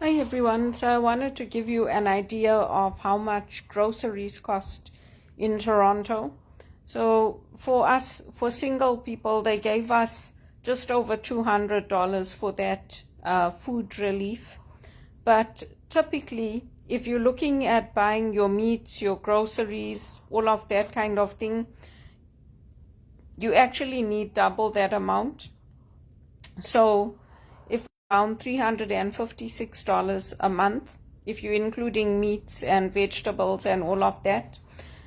Hi everyone, so I wanted to give you an idea of how much groceries cost in Toronto. So for us, for single people, they gave us just over $200 for that food relief. But typically, if you're looking at buying your meats, your groceries, all of that kind of thing, you actually need double that amount. So if around $356 a month, if you're including meats and vegetables and all of that.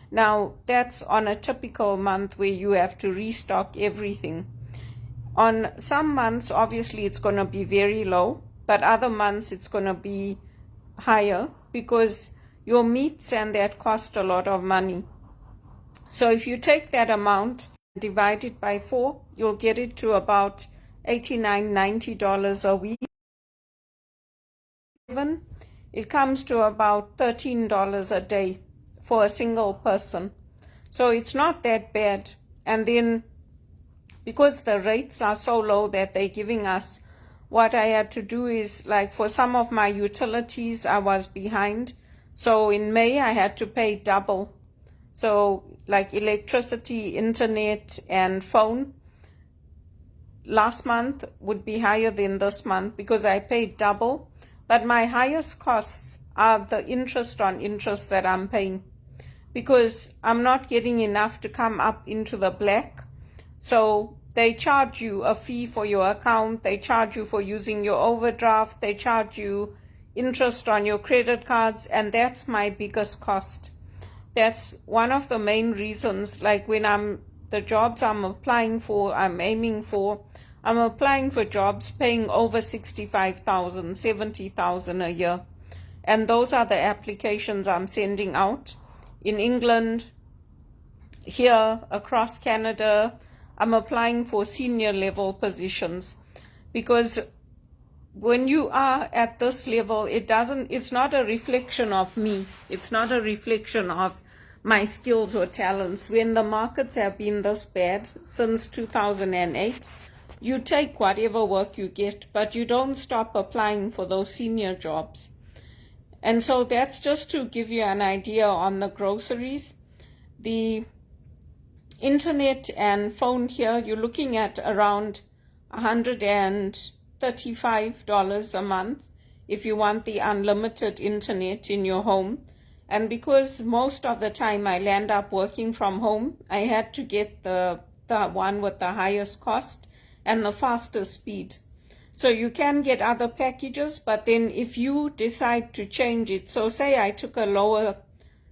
Now, that's on a typical month where you have to restock everything. On some months, obviously, it's going to be very low, but other months it's going to be higher because your meats and that cost a lot of money. So if you take that amount and divide it by 4, you'll get it to about $89, $90 a week. It comes to about $13 a day for a single person. So it's not that bad. And then because the rates are so low that they're giving us, what I had to do is, like, for some of my utilities, I was behind. So in May, I had to pay double. So like electricity, internet, and phone, last month would be higher than this month because I paid double. But my highest costs are the interest on interest that I'm paying because I'm not getting enough to come up into the black. So they charge you a fee for your account, they charge you for using your overdraft, they charge you interest on your credit cards, and that's my biggest cost. That's one of the main reasons, like when the jobs I'm applying for, I'm aiming for, I'm applying for jobs paying over $65,000, $70,000 a year. And those are the applications I'm sending out in England, here, across Canada. I'm applying for senior level positions because when you are at this level, it's not a reflection of me. It's not a reflection of my skills or talents. When the markets have been this bad since 2008, you take whatever work you get, but you don't stop applying for those senior jobs. And so that's just to give you an idea on the groceries. The internet and phone here, you're looking at around $135 a month if you want the unlimited internet in your home. And because most of the time I land up working from home, I had to get the one with the highest cost and the fastest speed. So you can get other packages, but then if you decide to change it, so say I took a lower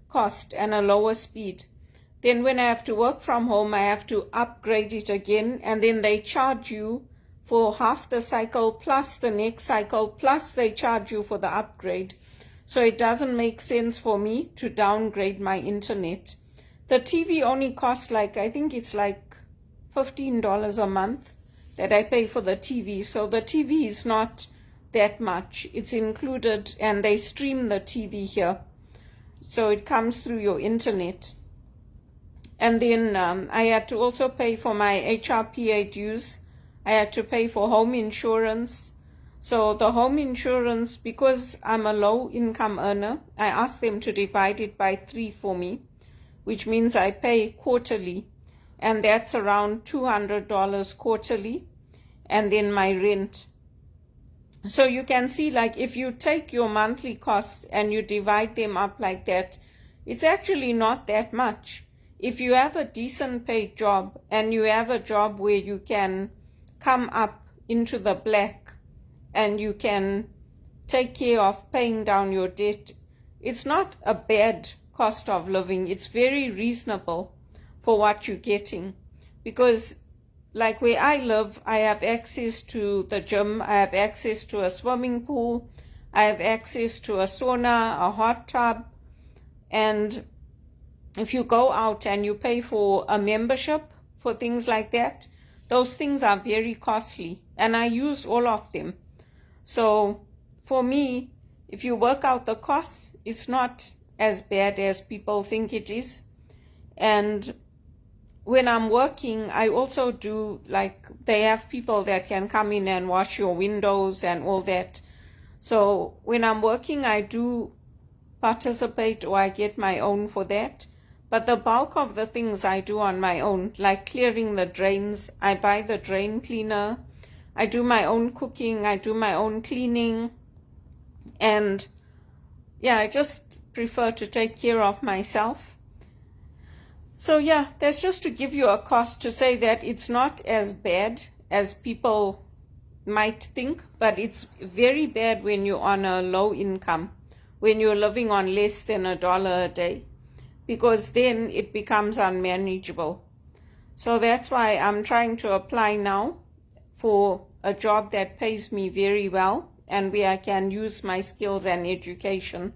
cost and a lower speed, then when I have to work from home, I have to upgrade it again, and then they charge you for half the cycle plus the next cycle, plus they charge you for the upgrade. So it doesn't make sense for me to downgrade my internet. The TV only costs I think it's like $15 a month that I pay for the TV. So the TV is not that much. It's included, and they stream the TV here. So it comes through your internet. And then I had to also pay for my HRPA dues. I had to pay for home insurance. So the home insurance, because I'm a low income earner, I asked them to divide it by 3 for me, which means I pay quarterly. And that's around $200 quarterly. And then my rent. So you can see, like, if you take your monthly costs and you divide them up like that, it's actually not that much. If you have a decent paid job and you have a job where you can come up into the black and you can take care of paying down your debt, it's not a bad cost of living. It's very reasonable for what you're getting. Because like where I live, I have access to the gym, I have access to a swimming pool, I have access to a sauna, a hot tub, and if you go out and you pay for a membership for things like that, those things are very costly, and I use all of them. So for me, if you work out the costs, it's not as bad as people think it is. And when I'm working, I also do, like, they have people that can come in and wash your windows and all that. So when I'm working, I do participate or I get my own for that. But the bulk of the things I do on my own, like clearing the drains, I buy the drain cleaner, I do my own cooking, I do my own cleaning, and yeah, I just prefer to take care of myself. So yeah, that's just to give you a cost to say that it's not as bad as people might think, but it's very bad when you're on a low income, when you're living on less than $1 a day, because then it becomes unmanageable. So that's why I'm trying to apply now for a job that pays me very well and where I can use my skills and education.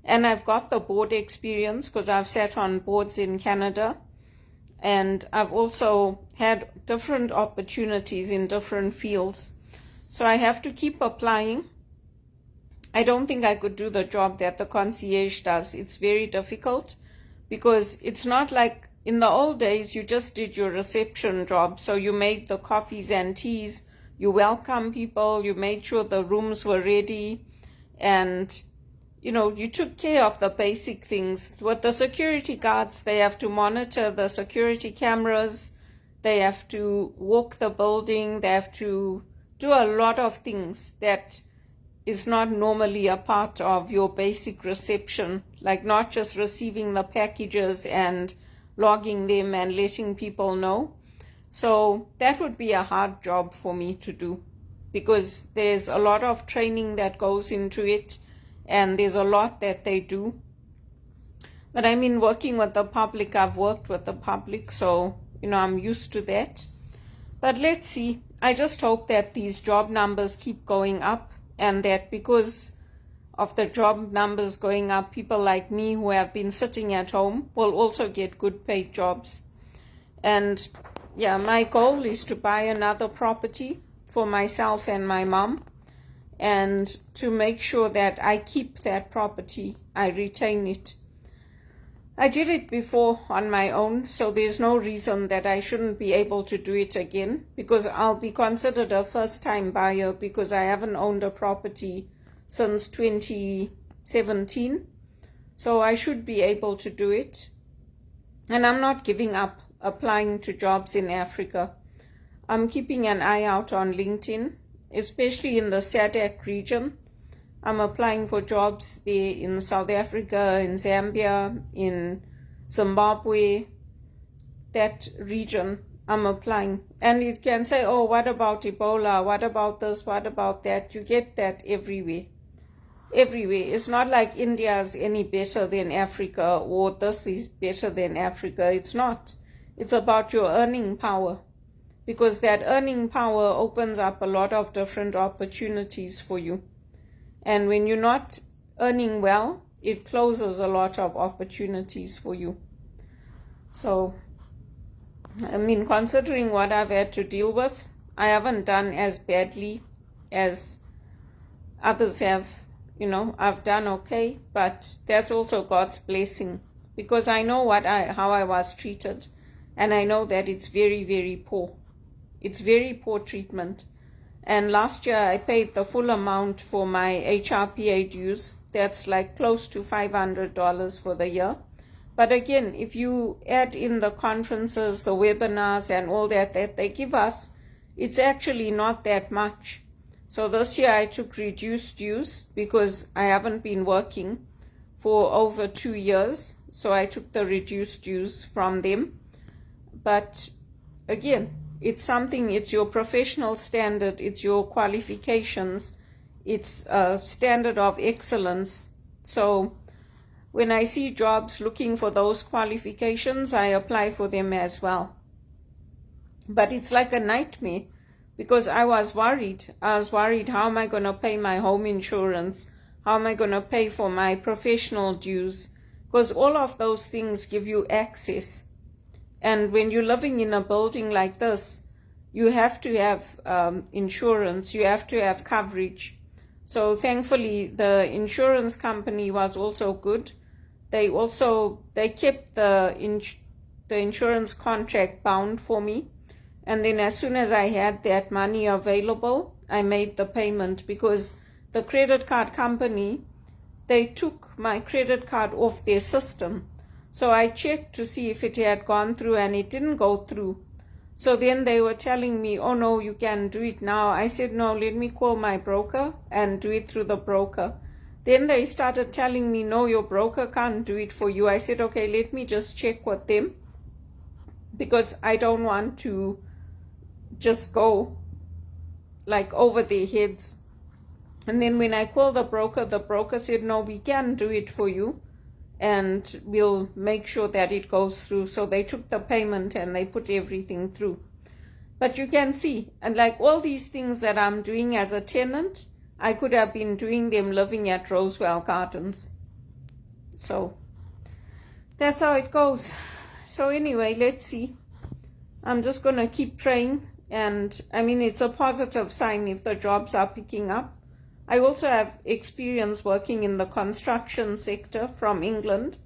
And I've got the board experience because I've sat on boards in Canada, and I've also had different opportunities in different fields. So I have to keep applying. I don't think I could do the job that the concierge does. It's very difficult because it's not like in the old days you just did your reception job. So you made the coffees and teas, you welcome people, you made sure the rooms were ready, and you took care of the basic things. With the security guards, they have to monitor the security cameras, they have to walk the building, they have to do a lot of things that is not normally a part of your basic reception, like not just receiving the packages and logging them and letting people know. So that would be a hard job for me to do because there's a lot of training that goes into it and there's a lot that they do. But I mean, working with the public, I've worked with the public, so I'm used to that. But let's see. I just hope that these job numbers keep going up, and that because of the job numbers going up, people like me who have been sitting at home will also get good paid jobs. And yeah, my goal is to buy another property for myself and my mom, and to make sure that I keep that property, I retain it. I did it before on my own, so there's no reason that I shouldn't be able to do it again, because I'll be considered a first-time buyer because I haven't owned a property since 2017. So I should be able to do it. And I'm not giving up applying to jobs in Africa. I'm keeping an eye out on LinkedIn, especially in the SADC region. I'm applying for jobs there in South Africa, in Zambia, in Zimbabwe, that region I'm applying. And you can say, oh, what about Ebola? What about this? What about that? You get that everywhere. Everywhere. It's not like India is any better than Africa or this is better than Africa. It's not. It's about your earning power, because that earning power opens up a lot of different opportunities for you. And when you're not earning well, it closes a lot of opportunities for you. So, I mean, considering what I've had to deal with, I haven't done as badly as others have. I've done okay, but that's also God's blessing, because I know how I was treated, and I know that it's very, very poor. It's very poor treatment. And last year I paid the full amount for my HRPA dues. That's like close to $500 for the year. But again, if you add in the conferences, the webinars and all that they give us, it's actually not that much. So this year I took reduced dues because I haven't been working for over 2 years. So I took the reduced dues from them. But again, it's your professional standard, it's your qualifications, it's a standard of excellence. So when I see jobs looking for those qualifications, I apply for them as well. But it's like a nightmare, because I was worried, how am I going to pay my home insurance? How am I going to pay for my professional dues? Because all of those things give you access. And when you're living in a building like this, you have to have insurance, you have to have coverage. So thankfully, the insurance company was also good. They kept the insurance contract bound for me. And then as soon as I had that money available, I made the payment, because the credit card company, they took my credit card off their system. So I checked to see if it had gone through, and it didn't go through. So then they were telling me, oh no, you can do it now. I said, no, let me call my broker and do it through the broker. Then they started telling me, no, your broker can't do it for you. I said, okay, let me just check with them, because I don't want to just go like over their heads. And then when I called the broker said, no, we can do it for you, and we'll make sure that it goes through. So they took the payment and they put everything through. But you can see, and like all these things that I'm doing as a tenant, I could have been doing them living at Rosewell Gardens. So that's how it goes. So anyway, let's see. I'm just going to keep praying. And I mean, it's a positive sign if the jobs are picking up. I also have experience working in the construction sector from England.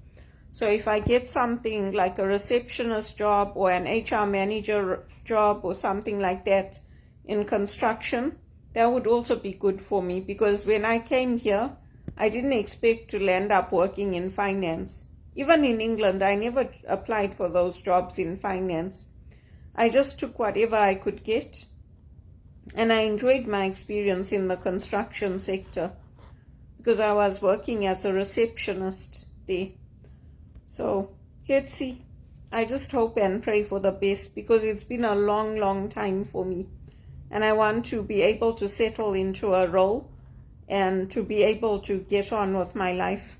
So if I get something like a receptionist job or an HR manager job or something like that in construction, that would also be good for me, because when I came here, I didn't expect to land up working in finance. Even in England, I never applied for those jobs in finance. I just took whatever I could get. And I enjoyed my experience in the construction sector because I was working as a receptionist there. So let's see. I just hope and pray for the best, because it's been a long, long time for me. And I want to be able to settle into a role and to be able to get on with my life.